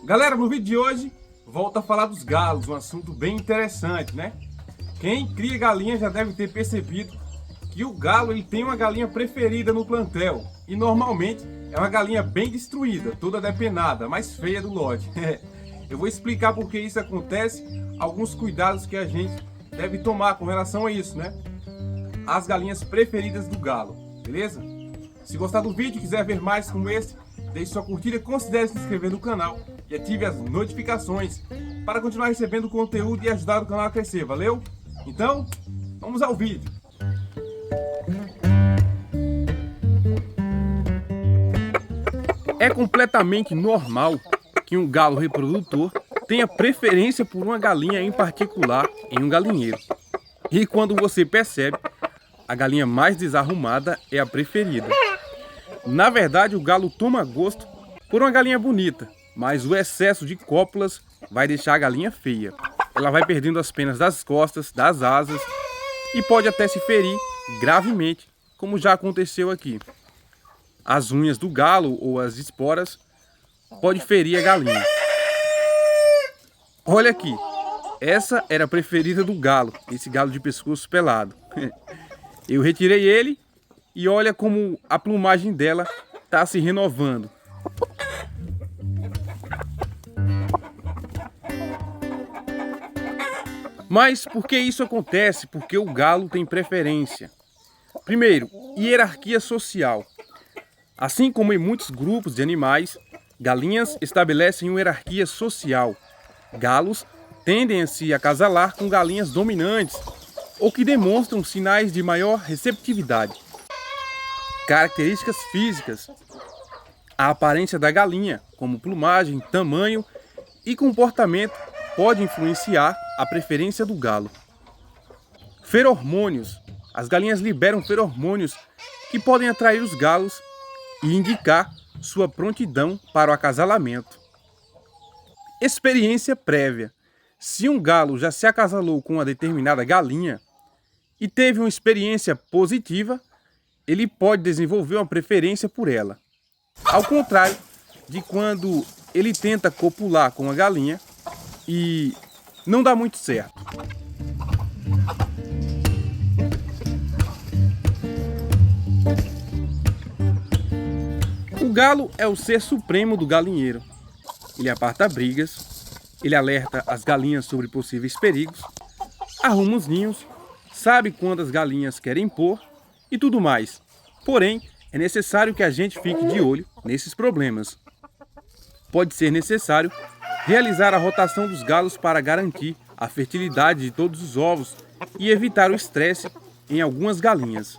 Galera, no vídeo de hoje, volto a falar dos galos, um assunto bem interessante, né? Quem cria galinha já deve ter percebido que o galo ele tem uma galinha preferida no plantel. E normalmente é uma galinha bem destruída, toda depenada, mais feia do lote. Eu vou explicar por que isso acontece, alguns cuidados que a gente deve tomar com relação a isso, né? As galinhas preferidas do galo, beleza? Se gostar do vídeo e quiser ver mais como esse, deixe sua curtida, considere se inscrever no canal e ative as notificações para continuar recebendo conteúdo e ajudar o canal a crescer, valeu? Então, vamos ao vídeo. É completamente normal que um galo reprodutor tenha preferência por uma galinha em particular em um galinheiro. E quando você percebe, a galinha mais desarrumada é a preferida. Na verdade, o galo toma gosto por uma galinha bonita, mas o excesso de cópulas vai deixar a galinha feia. Ela vai perdendo as penas das costas, das asas e pode até se ferir gravemente, como já aconteceu aqui. As unhas do galo ou as esporas podem ferir a galinha. Olha aqui, essa era a preferida do galo, esse galo de pescoço pelado. Eu retirei ele e olha como a plumagem dela está se renovando. Mas por que isso acontece? Porque o galo tem preferência. Primeiro, hierarquia social. Assim como em muitos grupos de animais, galinhas estabelecem uma hierarquia social. Galos tendem a se acasalar com galinhas dominantes ou que demonstram sinais de maior receptividade. Características físicas. A aparência da galinha, como plumagem, tamanho e comportamento, pode influenciar a preferência do galo. Feromônios. As galinhas liberam feromônios que podem atrair os galos e indicar sua prontidão para o acasalamento. Experiência prévia. Se um galo já se acasalou com uma determinada galinha e teve uma experiência positiva, ele pode desenvolver uma preferência por ela. Ao contrário de quando ele tenta copular com a galinha e não dá muito certo. O galo é o ser supremo do galinheiro. Ele aparta brigas, ele alerta as galinhas sobre possíveis perigos, arruma os ninhos, sabe quando as galinhas querem pôr e tudo mais. Porém, é necessário que a gente fique de olho nesses problemas. Pode ser necessário realizar a rotação dos galos para garantir a fertilidade de todos os ovos e evitar o estresse em algumas galinhas.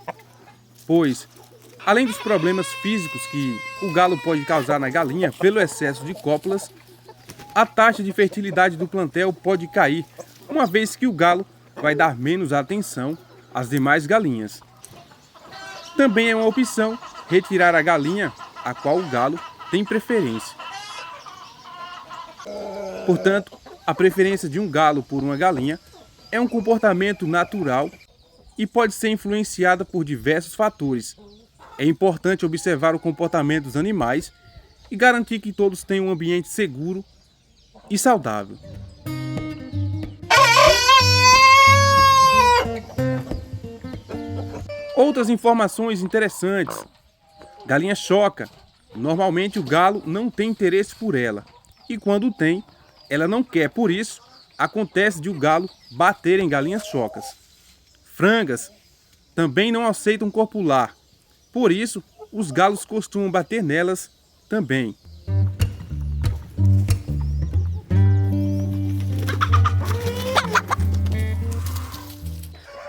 Pois, além dos problemas físicos que o galo pode causar na galinha pelo excesso de cópulas, a taxa de fertilidade do plantel pode cair, uma vez que o galo vai dar menos atenção às demais galinhas. Também é uma opção retirar a galinha a qual o galo tem preferência. Portanto, a preferência de um galo por uma galinha é um comportamento natural e pode ser influenciada por diversos fatores. É importante observar o comportamento dos animais e garantir que todos tenham um ambiente seguro e saudável. Outras informações interessantes. Galinha choca. Normalmente o galo não tem interesse por ela. E quando tem, ela não quer. Por isso, acontece de o galo bater em galinhas chocas. Frangas também não aceitam copular. Por isso, os galos costumam bater nelas também.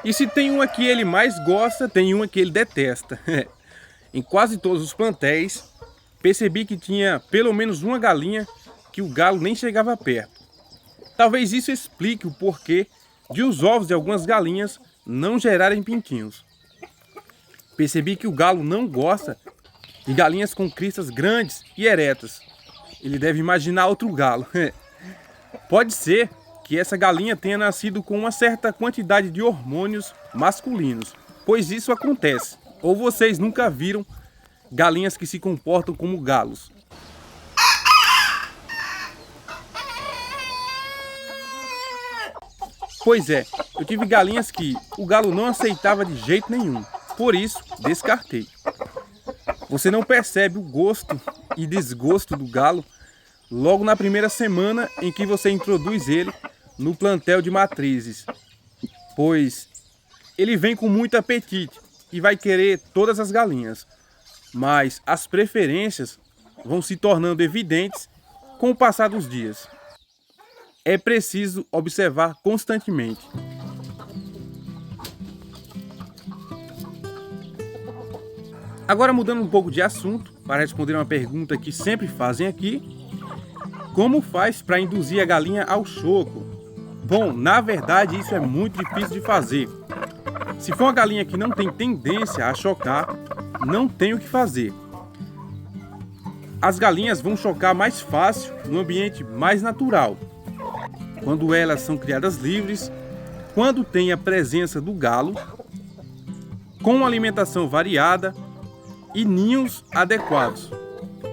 E se tem uma que ele mais gosta, tem uma que ele detesta. Em quase todos os plantéis, percebi que tinha pelo menos uma galinha que o galo nem chegava perto. Talvez isso explique o porquê de os ovos de algumas galinhas não gerarem pintinhos. Percebi que o galo não gosta de galinhas com cristas grandes e eretas. Ele deve imaginar outro galo. Pode ser que essa galinha tenha nascido com uma certa quantidade de hormônios masculinos, pois isso acontece. Ou vocês nunca viram galinhas que se comportam como galos. Pois é, eu tive galinhas que o galo não aceitava de jeito nenhum, por isso descartei. Você não percebe o gosto e desgosto do galo logo na primeira semana em que você introduz ele no plantel de matrizes, pois ele vem com muito apetite e vai querer todas as galinhas, mas as preferências vão se tornando evidentes com o passar dos dias. É preciso observar constantemente. Agora, mudando um pouco de assunto, para responder uma pergunta que sempre fazem aqui: como faz para induzir a galinha ao choco? Bom, na verdade isso é muito difícil de fazer. Se for uma galinha que não tem tendência a chocar, não tem o que fazer. As galinhas vão chocar mais fácil no ambiente mais natural, quando elas são criadas livres, quando tem a presença do galo, com uma alimentação variada e ninhos adequados.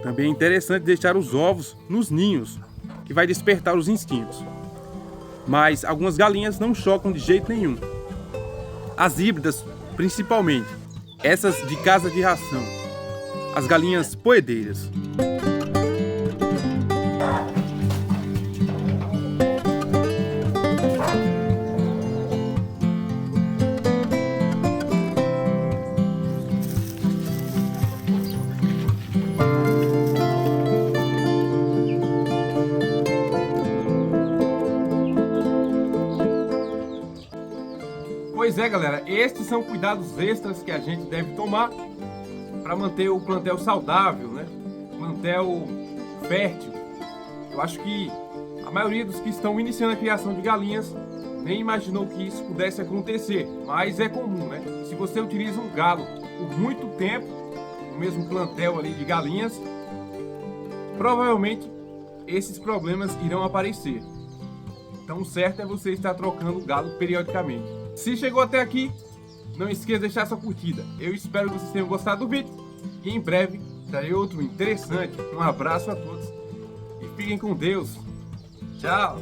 Também é interessante deixar os ovos nos ninhos, que vai despertar os instintos. Mas algumas galinhas não chocam de jeito nenhum. As híbridas, principalmente, essas de casa de ração, as galinhas poedeiras. Pois é, galera, estes são cuidados extras que a gente deve tomar para manter o plantel saudável, né? Plantel fértil. Eu acho que a maioria dos que estão iniciando a criação de galinhas nem imaginou que isso pudesse acontecer, mas é comum, né? E se você utiliza um galo por muito tempo, no mesmo plantel ali de galinhas, provavelmente esses problemas irão aparecer. Então o certo é você estar trocando o galo periodicamente. Se chegou até aqui, não esqueça de deixar sua curtida. Eu espero que vocês tenham gostado do vídeo e em breve trarei outro interessante. Um abraço a todos e fiquem com Deus. Tchau!